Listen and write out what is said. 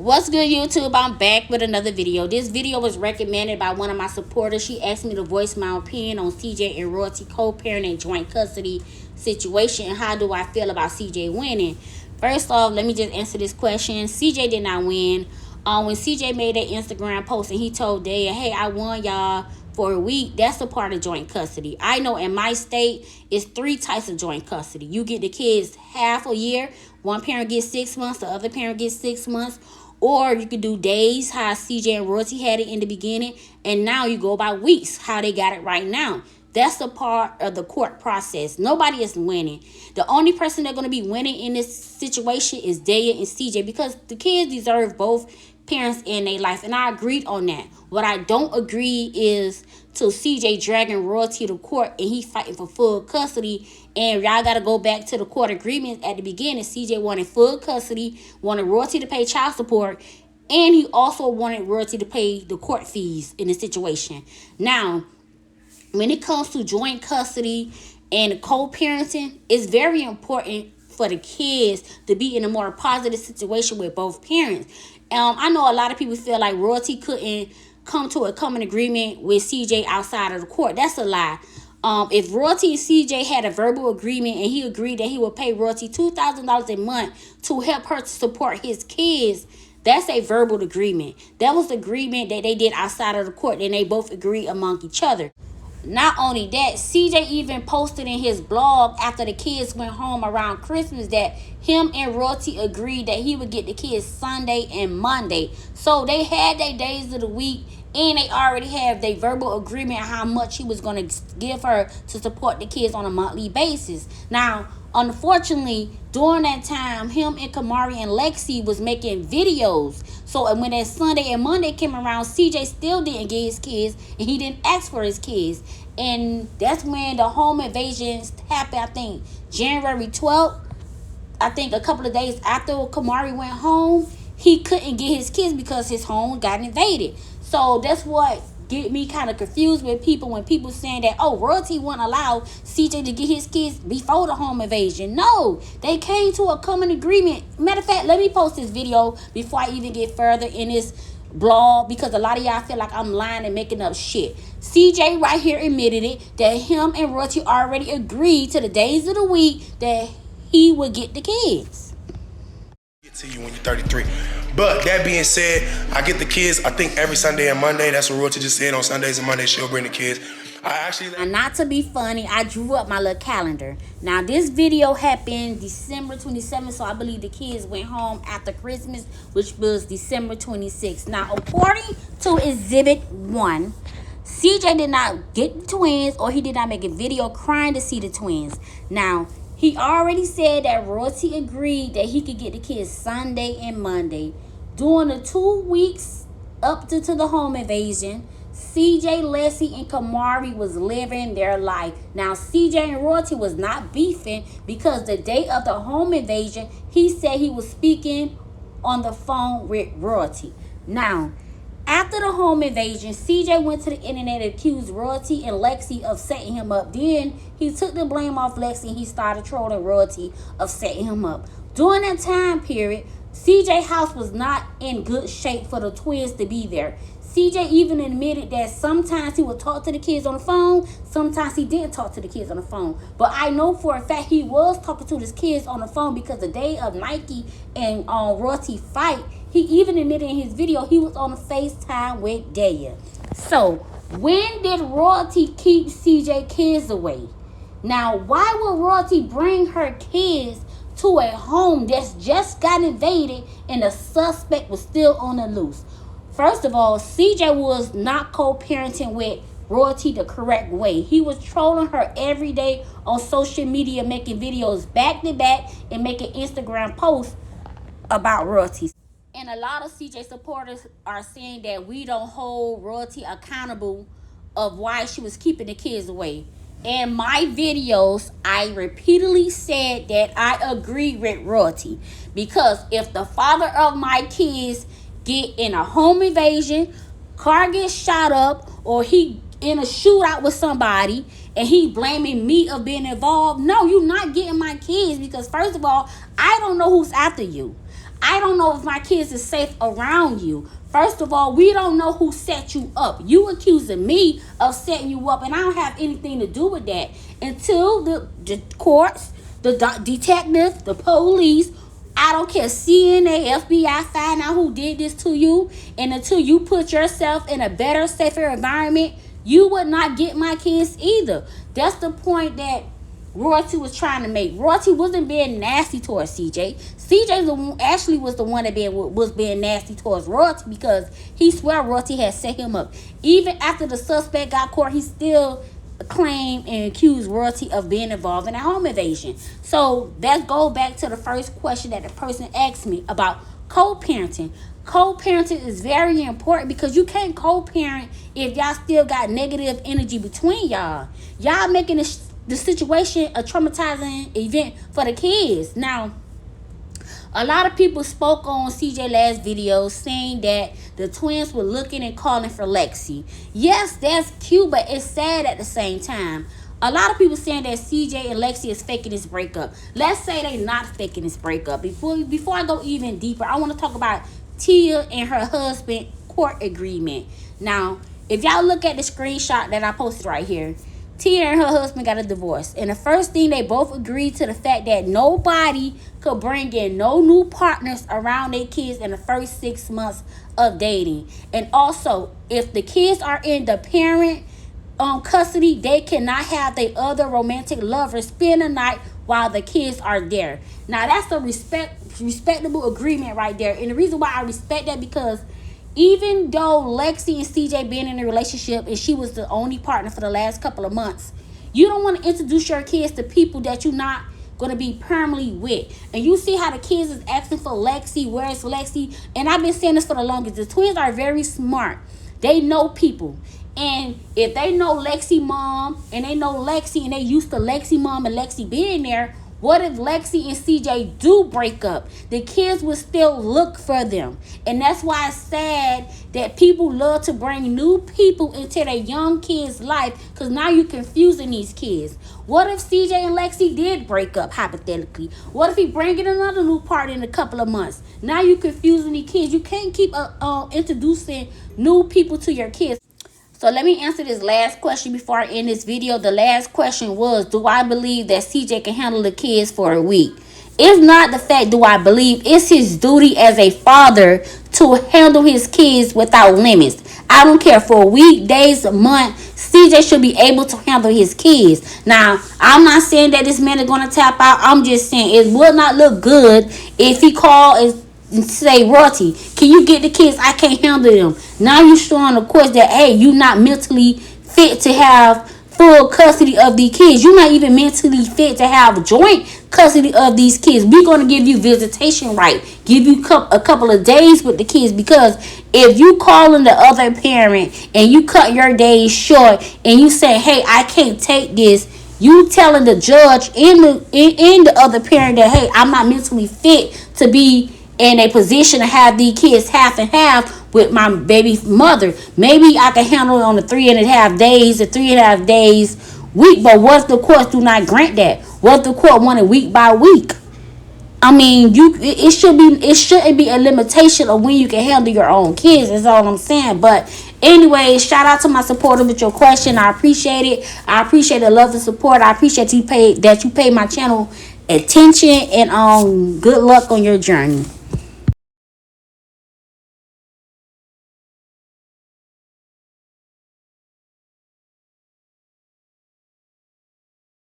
What's good, YouTube? I'm back with another video. This video was recommended by one of my supporters. She asked me to voice my opinion on CJ and Royalty co-parenting joint custody situation and how do I feel about CJ winning. First off, let me just answer this question. CJ did not win. When CJ made that Instagram post and he told Daya, hey, I won y'all for a week, that's a part of joint custody. I know in my state, it's 3 types of joint custody. You get the kids half a year. One parent gets 6 months, the other parent gets 6 months. Or you could do days, how CJ and Royalty had it in the beginning. And now you go by weeks, how they got it right now. That's a part of the court process. Nobody is winning. The only person that's going to be winning in this situation is Daya and CJ, because the kids deserve both parents in their life. And I agreed on that. What I don't agree is to CJ dragging Royalty to court and he fighting for full custody. And y'all got to go back to the court agreement at the beginning. CJ wanted full custody, wanted Royalty to pay child support, and he also wanted Royalty to pay the court fees in the situation. Now, when it comes to joint custody and co-parenting, it's very important for the kids to be in a more positive situation with both parents. I know a lot of people feel like Royalty couldn't come to a common agreement with CJ outside of the court. That's a lie. If Royalty and CJ had a verbal agreement and he agreed that he would pay Royalty $2,000 a month to help her to support his kids, that's a verbal agreement. That was the agreement that they did outside of the court, and they both agreed among each other. Not only that, CJ even posted in his blog after the kids went home around Christmas that him and Royalty agreed that he would get the kids Sunday and Monday. So they had their days of the week, and they already have their verbal agreement how much he was going to give her to support the kids on a monthly basis. Now, unfortunately, during that time, him and Kamari and Lexi was making videos. So when that Sunday and Monday came around, CJ still didn't get his kids, and he didn't ask for his kids. And that's when the home invasions happened, I think, January 12th. I think a couple of days after Kamari went home, he couldn't get his kids because his home got invaded. So that's what get me kind of confused with people when people saying that, oh, Royalty wouldn't allow CJ to get his kids before the home invasion. No, they came to a common agreement. Matter of fact, let me post this video before I even get further in this blog, because a lot of y'all feel like I'm lying and making up shit. CJ right here admitted it, that him and Royalty already agreed to the days of the week that he would get the kids. Get to you when you're 33. But that being said, I get the kids, I think every Sunday and Monday. That's what Royalty just said. On Sundays and Mondays, she'll bring the kids. And not to be funny, I drew up my little calendar. Now, this video happened December 27th, so I believe the kids went home after Christmas, which was December 26th. Now, according to Exhibit 1, CJ did not get the twins, or he did not make a video crying to see the twins. Now, he already said that Royalty agreed that he could get the kids Sunday and Monday. During the 2 weeks up to the home invasion, CJ, Leslie, and Kamari was living their life. Now, CJ and Royalty was not beefing because the day of the home invasion, he said he was speaking on the phone with Royalty. Now, after the home invasion, CJ went to the internet and accused Royalty and Lexi of setting him up. Then he took the blame off Lexi and he started trolling Royalty of setting him up. During that time period, CJ's house was not in good shape for the twins to be there. CJ even admitted that sometimes he would talk to the kids on the phone, sometimes he didn't talk to the kids on the phone. But I know for a fact he was talking to his kids on the phone, because the day of Nike and Royalty fight, he even admitted in his video he was on a FaceTime with Daya. So, when did Royalty keep CJ kids away? Now, why would Royalty bring her kids to a home that's just got invaded and the suspect was still on the loose? First of all, CJ was not co-parenting with Royalty the correct way. He was trolling her every day on social media, making videos back to back and making Instagram posts about Royalty. And a lot of CJ supporters are saying that we don't hold Royalty accountable of why she was keeping the kids away. In my videos, I repeatedly said that I agree with Royalty, because if the father of my kids get in a home invasion, car gets shot up, or he in a shootout with somebody and he blaming me of being involved, no, you're not getting my kids, because first of all, I don't know who's after you. I don't know if my kids is safe around you. First of all, we don't know who set you up. You accusing me of setting you up, and I don't have anything to do with that. Until the courts, the detectives, the police, I don't care, CNA, FBI, find out who did this to you. And until you put yourself in a better, safer environment, you would not get my kids either. That's the point that Royalty was trying to make. Royalty wasn't being nasty towards CJ. CJ actually was the one that was being nasty towards Royalty, because he swear Royalty had set him up. Even after the suspect got caught, he still claimed and accused Royalty of being involved in a home invasion. So that goes back to the first question that the person asked me about co-parenting. Co-parenting is very important, because you can't co-parent if y'all still got negative energy between y'all. Y'all making the situation a traumatizing event for the kids. Now, a lot of people spoke on CJ last video saying that the twins were looking and calling for Lexi. Yes, that's cute, but it's sad at the same time. A lot of people saying that CJ and Lexi is faking this breakup. Let's say they not faking this breakup. Before I go even deeper, I want to talk about Tia and her husband court agreement. Now, if y'all look at the screenshot that I posted right here, Tia and her husband got a divorce. And the first thing, they both agreed to the fact that nobody could bring in no new partners around their kids in the first 6 months of dating. And also, if the kids are in the parent custody, they cannot have their other romantic lovers spend the night while the kids are there. Now, that's a respectable agreement right there. And the reason why I respect that, because even though Lexi and CJ been in a relationship and she was the only partner for the last couple of months, you don't want to introduce your kids to people that you're not going to be permanently with. And you see how the kids is asking for Lexi, where's Lexi? And I've been saying this for the longest. The twins are very smart. They know people. And if they know Lexi mom and they know Lexi and they used to Lexi mom and Lexi being there, what if Lexi and CJ do break up? The kids will still look for them. And that's why it's sad that people love to bring new people into their young kids' life, because now you're confusing these kids. What if CJ and Lexi did break up, hypothetically? What if he bring in another new partner in a couple of months? Now you're confusing the kids. You can't keep introducing new people to your kids. So let me answer this last question before I end this video. The last question was, do I believe that CJ can handle the kids for a week? It's not the fact do I believe. It's his duty as a father to handle his kids without limits. I don't care, for a week, days, a month, CJ should be able to handle his kids. Now, I'm not saying that this man is going to tap out. I'm just saying it would not look good if he called and say, Royalty, can you get the kids? I can't handle them. Now you showing, of course, that, hey, you not mentally fit to have full custody of these kids. You're not even mentally fit to have joint custody of these kids. We're going to give you visitation right. Give you a couple of days with the kids, because if you calling the other parent and you cut your days short and you say, hey, I can't take this, you telling the judge and the other parent that, hey, I'm not mentally fit to be in a position to have these kids half and half with my baby mother. Maybe I can handle it on the 3.5 days, the 3.5 days week. But what if the courts do not grant that? What if the court want it week by week? I mean, it shouldn't be a limitation of when you can handle your own kids. That's all I'm saying. But anyway, shout out to my supporter with your question. I appreciate it. I appreciate the love and support. I appreciate that you pay my channel attention, and good luck on your journey.